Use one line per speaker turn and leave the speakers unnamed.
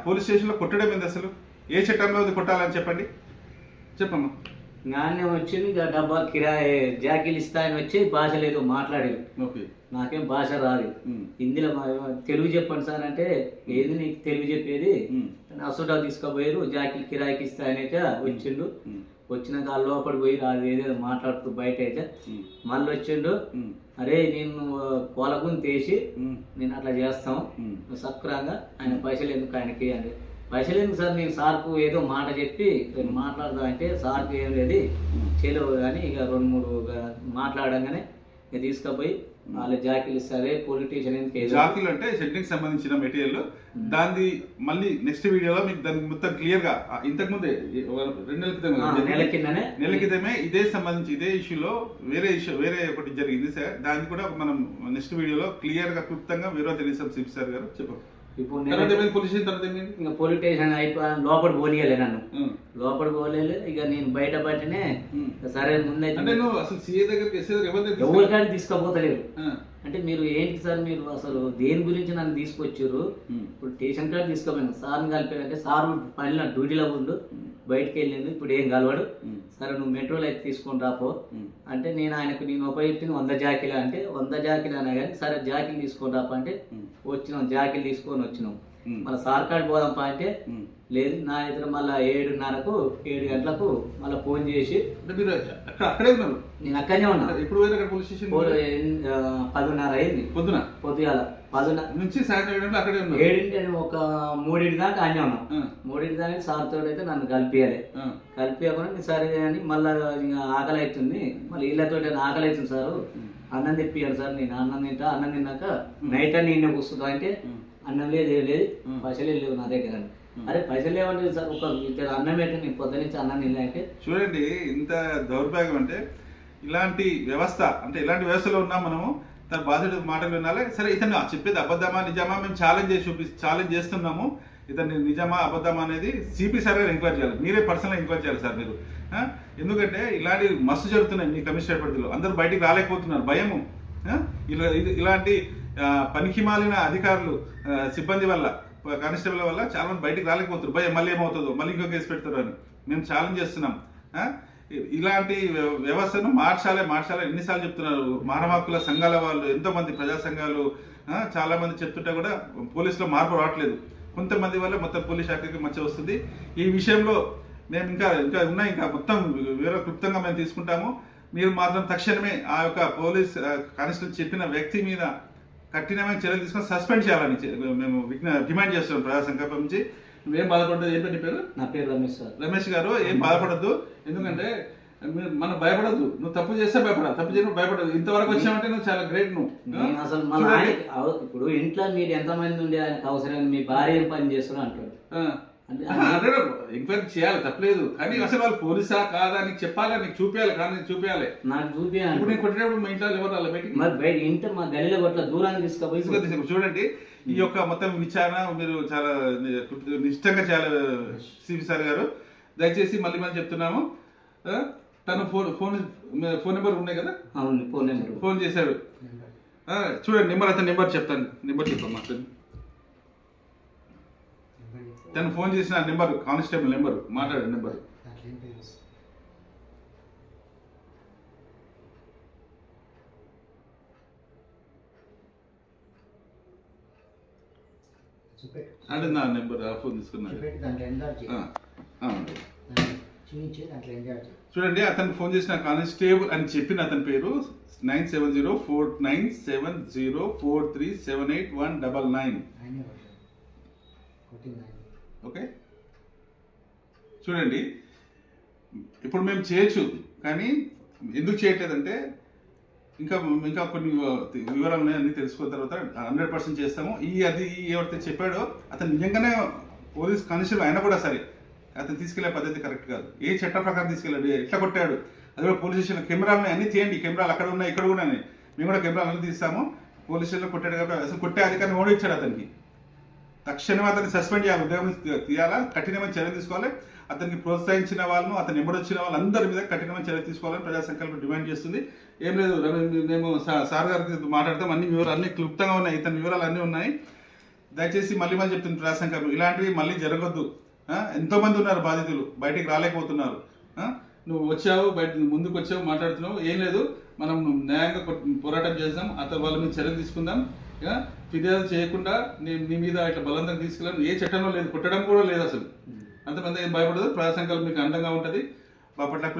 Police స్టేషన్లో కొట్టడం ఏంది అసలు? ఏ చట్టంలో ఉంది కొట్టాలని చెప్పండి, చెప్పమ్మా.
నాన్నే వచ్చింది ఇక డబ్బా కిరాయి జాకీలు ఇస్తాయని వచ్చి భాష లేదు మాట్లాడేది.
ఓకే.
నాకేం భాష రాదు. హిందీలో తెలుగు చెప్పండి సార్ అంటే ఏది నీకు తెలుగు చెప్పేది, అసోటా తీసుకోపోయారు జాకీలు కిరాయికి ఇస్తాయనైతే వచ్చిండు. వచ్చినాక ఆ లోపల పోయి అది ఏదో మాట్లాడుతూ బయట అయితే మళ్ళీ వచ్చిండు. అరే నేను పొలకుని తీసి నేను అట్లా చేస్తాం సక్రంగా, ఆయన పైసలు ఎందుకు ఆయనకి అంటే పైసలు ఎందుకు సార్, నేను సార్కు ఏదో మాట చెప్పి నేను మాట్లాడదాం అంటే సార్కు ఏం లేదు చేయలేవు కానీ ఇక 2-3 మాట్లాడంగానే ఇక తీసుకుపోయి వాళ్ళు జాకీలు ఇస్తారే పొలిటీషియన్ ఎందుకు.
జాకీలు అంటే షెడ్డింగ్ సంబంధించిన మెటీరియల్, దాన్ని మళ్ళీ నెక్స్ట్ వీడియోలో మీకు దానికి మొత్తం క్లియర్ గా ఇంతకు ముందే 2 నెలల క్రితం నెల క్రితమే ఇదే సంబంధించి ఇదే ఇష్యూలో వేరే ఒకటి జరిగింది సార్. దాన్ని కూడా మనం నెక్స్ట్ వీడియోలో క్లియర్ గా క్లుప్తంగా వివరణ తెలియజేస్తాం సిపి సార్ గారు. చెప్పండి.
ఇంకా పొలిటీషియన్ అయిపోయి లోపల పోనీయలే నన్ను, లోపల పోలేదు. ఇక నేను బయట పట్టినే సరే ముందైతే ఎవరికాడికి తీసుకోపోతలేరు. అంటే మీరు ఏంటి సార్, మీరు అసలు దేని గురించి నన్ను తీసుకొచ్చారు? ఇప్పుడు స్టేషన్ కాడ తీసుకోపోయాను, సార్ని కలిపారంటే సార్ పనిలో డ్యూటీలో ఉండు బయటకు వెళ్ళిండు, ఇప్పుడు ఏం కలవాడు. సరే నువ్వు మెట్రోలో అయితే తీసుకొని రాపో అంటే నేను ఆయనకు నేను ఉపయోగించింది 100 జాకీలు అంటే 100 జాకీలు అన్నా కానీ సరే జాకీలు తీసుకొని రాపా అంటే వచ్చినాం, జాకీలు తీసుకొని వచ్చినాం. మళ్ళీ సార్ కాడ పోదాంపా అంటే లేదు నా ఇద్దరు మళ్ళీ 7:30కు 7 గంటలకు మళ్ళీ ఫోన్ చేసి నేను అక్కడనే ఉన్నా. 10:30 అయింది పొద్దుగాల 10
నుంచి సాయంత్రం
7 ఒక 3 దాకా అన్నీ ఉన్నాం. 3 దాకా సార్ తోడు అయితే నన్ను కలిపియకుండా సరే అని మళ్ళీ ఆకలి అవుతుంది, మళ్ళీ వీళ్ళతో ఆకలి అవుతుంది సార్ అన్నం తెప్పియాలి సార్. నేను అన్నం తింటా, అన్నం తిన్నాక నైట్ అని నిన్న కూర్చుంటా అంటే అన్నం లేదు ఏం లేదు పైసలు లేవు నా దగ్గర. అరే పైసలు లేవంటే సార్ ఒక ఇద్దరు అన్నం పెట్టి నేను పొద్దు నుంచి అన్నం తిన్నా అంటే.
చూడండి ఇంత దౌర్భాగ్యం అంటే ఇలాంటి వ్యవస్థ, అంటే ఇలాంటి వ్యవస్థలో ఉన్నాం మనము. తన బాధ్యత మాటలు వినాలి. సరే ఇతను చెప్పేది అబద్ధమా నిజమా మేము ఛాలెంజ్ చేస్తున్నాము. ఇతను నిజమా అబద్ధమా అనేది సిపి సార్ గారు ఎంక్వైరీ చేయాలి, మీరే పర్సనల్గా ఎంక్వైరీ చేయాలి సార్ మీరు. ఎందుకంటే ఇలాంటి మస్తు జరుగుతున్నాయి మీ కమిషనరేట్ పరిధిలో, అందరూ బయటికి రాలేకపోతున్నారు భయము. ఇలాంటి పనికి మాలిన అధికారులు సిబ్బంది వల్ల కానిస్టేబుల్ వల్ల చాలా మంది బయటికి రాలేకపోతారు, భయం మళ్ళీ ఏమవుతుందో మళ్ళీ ఇంకో కేసు పెడతారు అని మేము ఛాలెంజ్ చేస్తున్నాం. ఇలాంటి వ్యవస్థను మార్చాలి ఎన్నిసార్లు చెప్తున్నారు. మానవ హక్కుల సంఘాల వాళ్ళు ఎంతోమంది ప్రజా సంఘాలు చాలా మంది చెప్తుంటే కూడా పోలీసులో మార్పు రావట్లేదు. కొంతమంది వల్ల మొత్తం పోలీస్ శాఖకి మచ్చ వస్తుంది. ఈ విషయంలో మేము ఇంకా మొత్తం వేరే క్లుప్తంగా మేము తీసుకుంటాము. మీరు మాత్రం తక్షణమే ఆ యొక్క పోలీస్ కానిస్టేబుల్ చెప్పిన వ్యక్తి మీద కఠినమైన చర్యలు తీసుకొని సస్పెండ్ చేయాలని మేము డిమాండ్ చేస్తున్నాం ప్రజా సంకల్పం నుంచి. నువ్వేం బాధపడదు, ఏంటంటే పేరు?
నా పేరు రమేష్ సార్.
రమేష్ గారు ఏం బాధపడద్దు, ఎందుకంటే మనం భయపడద్దు. నువ్వు తప్పు చేస్తే భయపడాలి, తప్పు చేయడం భయపడదు. ఇంతవరకు వచ్చామంటే నువ్వు చాలా గ్రేట్. నువ్వు
అసలు ఇప్పుడు ఇంట్లో మీరు ఎంతమంది ఉండే ఆయనకు అవసరం, మీ భార్య ఏం పని చేస్తున్నా అంటాడు.
ఎంక్వైరీ చేయాలి తప్పలేదు, కానీ అసలు వాళ్ళు పోలీసా కాదా నీకు చెప్పాలి, నీకు చూపించాలి, కానీ చూపించాలి.
నాకు చూపించాలి.
ఇప్పుడు నేను కొట్టినప్పుడు మా ఇంట్లో ఎవరు వాళ్ళ బయటికి
బయట ఇంట మా గల్లీలో కొట్ల దూరాన్ని తీసుకుపోయి
చూడండి. ఈ యొక్క మొత్తం విచారణ మీరు చాలా నిష్టంగా చేయాలి సిపి సార్ గారు. దయచేసి మళ్ళీ చెప్తున్నాము. తను ఫోన్ నెంబర్ ఉన్నాయి కదా, ఫోన్ చేశాడు. చూడండి నెంబర్, అతని నెంబర్ చెప్తాను, నెంబర్ చెప్పమ్మా. తను ఫోన్ చేసిన నెంబర్ కానిస్టేబుల్ నెంబర్, మాట్లాడే నెంబర్. అంటే నా నెంబర్ ఫోన్ తీసుకున్నాను. చూడండి అతను ఫోన్ చేసిన కానిస్టేబుల్ అని చెప్పిన అతని పేరు 970490437819. ఓకే చూడండి ఇప్పుడు మేము చేయొచ్చు, కానీ ఎందుకు చేయట్లేదంటే ఇంకా కొన్ని వివరాలు ఉన్నాయని తెలుసుకున్న తర్వాత 100% చేస్తాము. అది ఎవరైతే చెప్పాడో అతను నిజంగానే పోలీస్ కానిస్టేబుల్ అయినా కూడా సరే అతను తీసుకెళ్లే పద్ధతి కరెక్ట్ కాదు. ఏ చట్ట ప్రకారం తీసుకెళ్ళాడు, ఎట్లా కొట్టాడు, అది కూడా పోలీస్ స్టేషన్ కెమెరాలు అన్ని తీయండి. కెమెరాలు అక్కడ ఉన్నాయి, ఇక్కడ కూడా ఉన్నాయి, మేము కూడా కెమెరాలు అన్నీ తీస్తాము. పోలీస్ స్టేషన్లో కొట్టాడు కాబట్టి అసలు కొట్టే అధికారిని ఓడిచ్చాడు. అతనికి తక్షణమే అతన్ని సస్పెండ్ చేయాలి, ఉద్యోగం తీయాలా, కఠినమైన చర్య తీసుకోవాలి. అతనికి ప్రోత్సహించిన వాళ్ళను, అతను ఎమ్మడొచ్చిన వాళ్ళందరి మీద కఠినమైన చర్య తీసుకోవాలని ప్రజా సంకల్పం డిమాండ్ చేస్తుంది. ఏం లేదు, మేము సార్ గారికి మాట్లాడతాం. అన్ని క్లుప్తంగా ఉన్నాయి, ఇతని వివరాలు అన్నీ ఉన్నాయి. దయచేసి మళ్ళీ చెప్తుంది ప్రజాసంకల్పం ఇలాంటివి మళ్ళీ జరగొద్దు. ఎంతో మంది ఉన్నారు బాధితులు, బయటికి రాలేకపోతున్నారు. నువ్వు వచ్చావు, బయట ముందుకు వచ్చావు, మాట్లాడుతున్నావు, ఏం లేదు, మనం న్యాయంగా పోరాటం చేద్దాం, అతను వాళ్ళ మీద చర్యలు తీసుకుందాం. ఫిర్యాదు చేయకుండా నీ మీద ఇట్లా బలవంతం తీసుకెళ్ళాను ఏ చట్టంలో లేదు, కొట్టడం కూడా లేదు అసలు. అంతమంది ఏం భయపడదు. ప్రజాసంకల్పం మీకు అందంగా ఉంటుంది. బాపట్ల